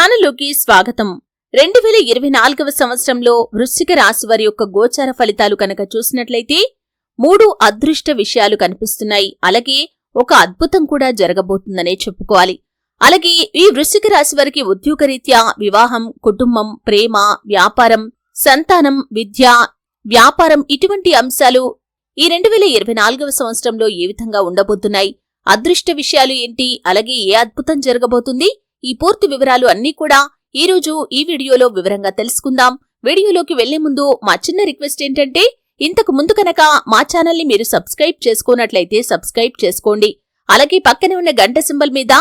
ఛానల్లోకి స్వాగతం. 2024వ సంవత్సరంలో వృశ్చిక రాశి వారి యొక్క గోచార ఫలితాలు కనుక చూసినట్లయితే 3 అదృష్ట విషయాలు కనిపిస్తున్నాయి. అలాగే ఒక అద్భుతం కూడా జరగబోతుందనే చెప్పుకోవాలి. అలాగే ఈ వృశ్చిక రాశి వారికి ఉద్యోగరీత్యా వివాహం, కుటుంబం, ప్రేమ, వ్యాపారం, సంతానం, విద్య, వ్యాపారం ఇటువంటి అంశాలు ఈ 2024వ సంవత్సరంలో ఏ విధంగా ఉండబోతున్నాయి, అదృష్ట విషయాలు ఏంటి, అలాగే ఏ అద్భుతం జరగబోతుంది, ఈ పూర్తి వివరాలు అన్నీ కూడా ఈ రోజు ఈ వీడియోలో వివరంగా తెలుసుకుందాం. వీడియోలోకి వెళ్లే ముందు మా చిన్న రిక్వెస్ట్ ఏంటంటే, ఇంతకు ముందు కనుక మా ఛానల్ని మీరు సబ్స్క్రైబ్ చేసుకున్నట్లయితే సబ్స్క్రైబ్ చేసుకోండి. అలాగే పక్కనే ఉన్న గంట సింబల్ మీద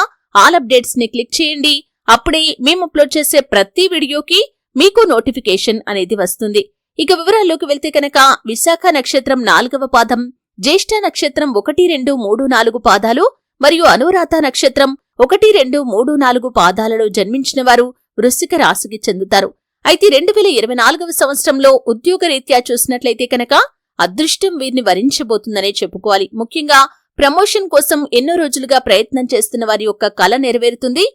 ఆల్ అప్డేట్స్ ని క్లిక్ చేయండి. అప్పుడే మేము అప్లోడ్ చేసే ప్రతి వీడియోకి మీకు నోటిఫికేషన్ అనేది వస్తుంది. ఇక వివరాల్లోకి వెళ్తే కనుక విశాఖ నక్షత్రం 4వ పాదం, జ్యేష్ఠ నక్షత్రం 1, 2, 3, 4 పాదాలు మరియు అనురాధ నక్షత్రం 1, 2, 3, 4 పాదాలలో జన్మించిన వారు వృశ్చిక రాశికి చెందుతారు. అయితే 2024వ సంవత్సరంలో ఉద్యోగరీత్యా చూసినట్లయితే కనుక అదృష్టం వీరిని వరించబోతుందనే చెప్పుకోవాలి. ముఖ్యంగా ప్రమోషన్ కోసం ఎన్నో రోజులుగా ప్రయత్నం చేస్తున్న వారి యొక్క కల నెరవేరుతుంది.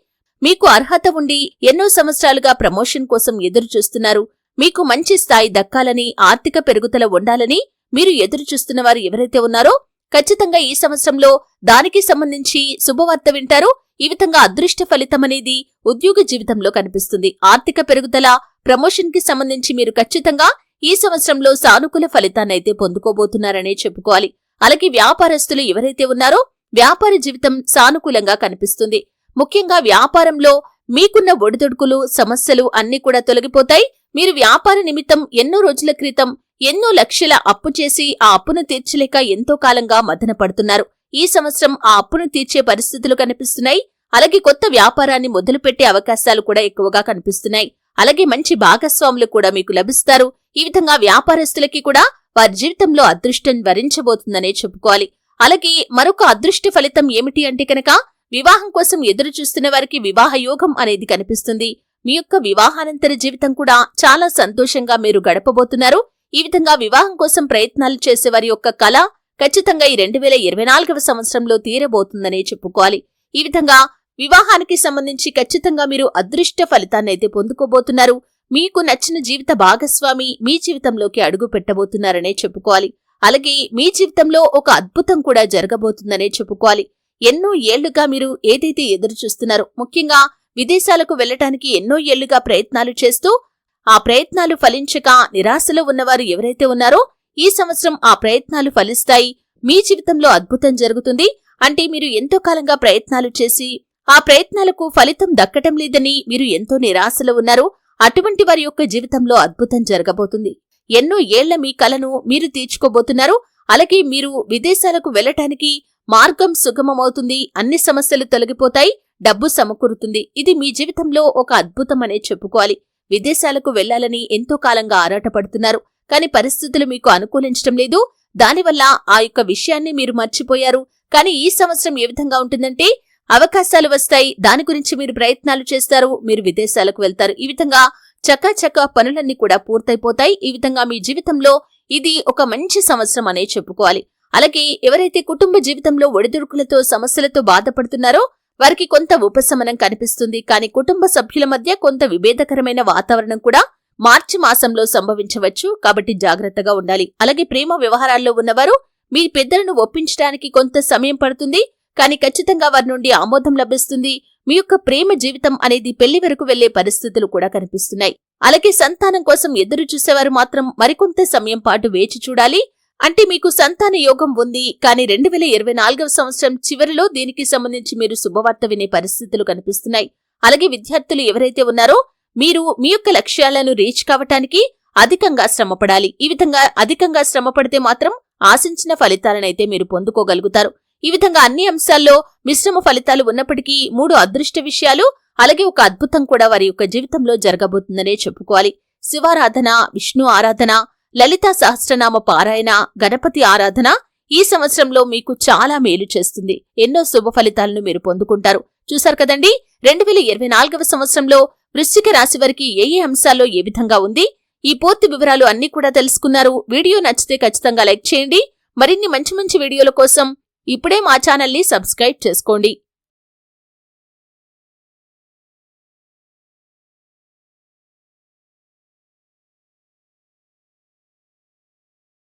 మీకు అర్హత ఉండి ఎన్నో సంవత్సరాలుగా ప్రమోషన్ కోసం ఎదురు చూస్తున్నారు. మీకు మంచి స్థాయి దక్కాలని, ఆర్థిక పెరుగుదల ఉండాలని మీరు ఎదురు చూస్తున్న వారు ఎవరైతే ఉన్నారో ఖచ్చితంగా ఈ సంవత్సరంలో దానికి సంబంధించి శుభవార్త వింటారు. ఈ విధంగా అదృష్ట ఫలితం అనేది ఉద్యోగ జీవితంలో కనిపిస్తుంది. ఆర్థిక పెరుగుదల, ప్రమోషన్ కి సంబంధించి మీరు ఖచ్చితంగా ఈ సంవత్సరంలో సానుకూల ఫలితాన్నైతే పొందుకోబోతున్నారనే చెప్పుకోవాలి. అలాగే వ్యాపారస్తులు ఎవరైతే ఉన్నారో వ్యాపార జీవితం సానుకూలంగా కనిపిస్తుంది. ముఖ్యంగా వ్యాపారంలో మీకున్న ఒడిదుడుకులు, సమస్యలు అన్నీ కూడా తొలగిపోతాయి. మీరు వ్యాపార నిమిత్తం ఎన్నో రోజుల క్రితం ఎన్నో లక్షల అప్పు చేసి ఆ అప్పును తీర్చలేక ఎంతో కాలంగా మదన పడుతున్నారు. ఈ సంవత్సరం ఆ అప్పును తీర్చే పరిస్థితులు కనిపిస్తున్నాయి. అలాగే కొత్త వ్యాపారాన్ని మొదలుపెట్టే అవకాశాలు కూడా ఎక్కువగా కనిపిస్తున్నాయి. అలాగే మంచి భాగస్వాములు కూడా మీకు లభిస్తారు. ఈ విధంగా వ్యాపారస్తులకి కూడా వారి జీవితంలో అదృష్టం వరించబోతుందనే చెప్పుకోవాలి. అలాగే మరొక అదృష్ట ఫలితం ఏమిటి అంటే కనుక వివాహం కోసం ఎదురు చూస్తున్న వారికి వివాహ యోగం అనేది కనిపిస్తుంది. మీ యొక్క వివాహానంతర జీవితం కూడా చాలా సంతోషంగా మీరు గడపబోతున్నారు. ఈ విధంగా వివాహం కోసం ప్రయత్నాలు చేసే వారి యొక్క కళ ఖచ్చితంగా ఈ 2024వ సంవత్సరంలో తీరబోతుందనే చెప్పుకోవాలి. ఈ విధంగా వివాహానికి సంబంధించి ఖచ్చితంగా మీరు అదృష్ట ఫలితాన్నైతే పొందుకోబోతున్నారు. మీకు నచ్చిన జీవిత భాగస్వామి మీ జీవితంలోకి అడుగు పెట్టబోతున్నారనే చెప్పుకోవాలి. అలాగే మీ జీవితంలో ఒక అద్భుతం కూడా జరగబోతుందనే చెప్పుకోవాలి. ఎన్నో ఏళ్లుగా మీరు ఏదైతే ఎదురు చూస్తున్నారో, ముఖ్యంగా విదేశాలకు వెళ్లటానికి ఎన్నో ఏళ్లుగా ప్రయత్నాలు చేస్తూ ఆ ప్రయత్నాలు ఫలించక నిరాశలో ఉన్నవారు ఎవరైతే ఉన్నారో ఈ సంవత్సరం ఆ ప్రయత్నాలు ఫలిస్తాయి. మీ జీవితంలో అద్భుతం జరుగుతుంది. అంటే మీరు ఎంతో కాలంగా ప్రయత్నాలు చేసి ఆ ప్రయత్నాలకు ఫలితం దక్కటం లేదని మీరు ఎంతో నిరాశలో ఉన్నారు. అటువంటి వారి యొక్క జీవితంలో అద్భుతం జరగబోతుంది. ఎన్నో ఏళ్ల మీ కలను మీరు తీర్చుకోబోతున్నారు. అలాగే మీరు విదేశాలకు వెళ్లటానికి మార్గం సుగమమవుతుంది. అన్ని సమస్యలు తొలగిపోతాయి. డబ్బు సమకూరుతుంది. ఇది మీ జీవితంలో ఒక అద్భుతం అనే చెప్పుకోవాలి. విదేశాలకు వెళ్లాలని ఎంతో కాలంగా ఆరాటపడుతున్నారు. కానీ పరిస్థితులు మీకు అనుకూలించడం లేదు. దానివల్ల ఆ యొక్క విషయాన్ని మీరు మర్చిపోయారు. కానీ ఈ సంవత్సరం ఏ విధంగా ఉంటుందంటే అవకాశాలు వస్తాయి. దాని గురించి మీరు ప్రయత్నాలు చేస్తారు. మీరు విదేశాలకు వెళ్తారు. ఈ విధంగా చకాచకా పనులన్నీ కూడా పూర్తయిపోతాయి. ఈ విధంగా మీ జీవితంలో ఇది ఒక మంచి సంవత్సరం అనే చెప్పుకోవాలి. అలాగే ఎవరైతే కుటుంబ జీవితంలో ఒడిదుడుకులతో, సమస్యలతో బాధపడుతున్నారో వారికి కొంత ఉపశమనం కనిపిస్తుంది. కానీ కుటుంబ సభ్యుల మధ్య కొంత విభేదకరమైన వాతావరణం కూడా మార్చి మాసంలో సంభవించవచ్చు. కాబట్టి జాగ్రత్తగా ఉండాలి. అలాగే ప్రేమ వ్యవహారాల్లో ఉన్నవారు మీ పెద్దలను ఒప్పించడానికి కొంత సమయం పడుతుంది. కానీ ఖచ్చితంగా వారి నుండి ఆమోదం లభిస్తుంది. మీ యొక్క ప్రేమ జీవితం అనేది పెళ్లి వరకు వెళ్లే పరిస్థితులు కూడా కనిపిస్తున్నాయి. అలాగే సంతానం కోసం ఎదురు చూసేవారు మాత్రం మరికొంత సమయం పాటు వేచి చూడాలి. అంటే మీకు సంతాన యోగం ఉంది. కానీ 2024వ సంవత్సరం చివరిలో దీనికి సంబంధించి మీరు శుభవార్త వినే పరిస్థితులు కనిపిస్తున్నాయి. అలాగే విద్యార్థులు ఎవరైతే ఉన్నారో మీరు మీ యొక్క లక్ష్యాలను రీచ్ కావటానికి అధికంగా శ్రమపడాలి. ఈ విధంగా అధికంగా శ్రమపడితే మాత్రం ఆశించిన ఫలితాలనైతే మీరు పొందుకోగలుగుతారు. ఈ విధంగా అన్ని అంశాల్లో మిశ్రమ ఫలితాలు ఉన్నప్పటికీ 3 అదృష్ట విషయాలు అలాగే ఒక అద్భుతం కూడా వారి యొక్క జీవితంలో జరగబోతుందనే చెప్పుకోవాలి. శివారాధన, విష్ణు ఆరాధన, లలితా సహస్రనామ పారాయణ, గణపతి ఆరాధన ఈ సంవత్సరంలో మీకు చాలా మేలు చేస్తుంది. ఎన్నో శుభ ఫలితాలను మీరు పొందుకుంటారు. చూశారు కదండి, 2024వ సంవత్సరంలో వృశ్చిక రాశి వారికి ఏ అంశాల్లో ఏ విధంగా ఉంది, ఈ పూర్తి వివరాలు అన్ని కూడా తెలుసుకున్నారు. వీడియో నచ్చితే ఖచ్చితంగా లైక్ చేయండి. మరిన్ని మంచి మంచి వీడియోల కోసం ఇప్పుడే మా ఛానల్ని సబ్స్క్రైబ్ చేసుకోండి.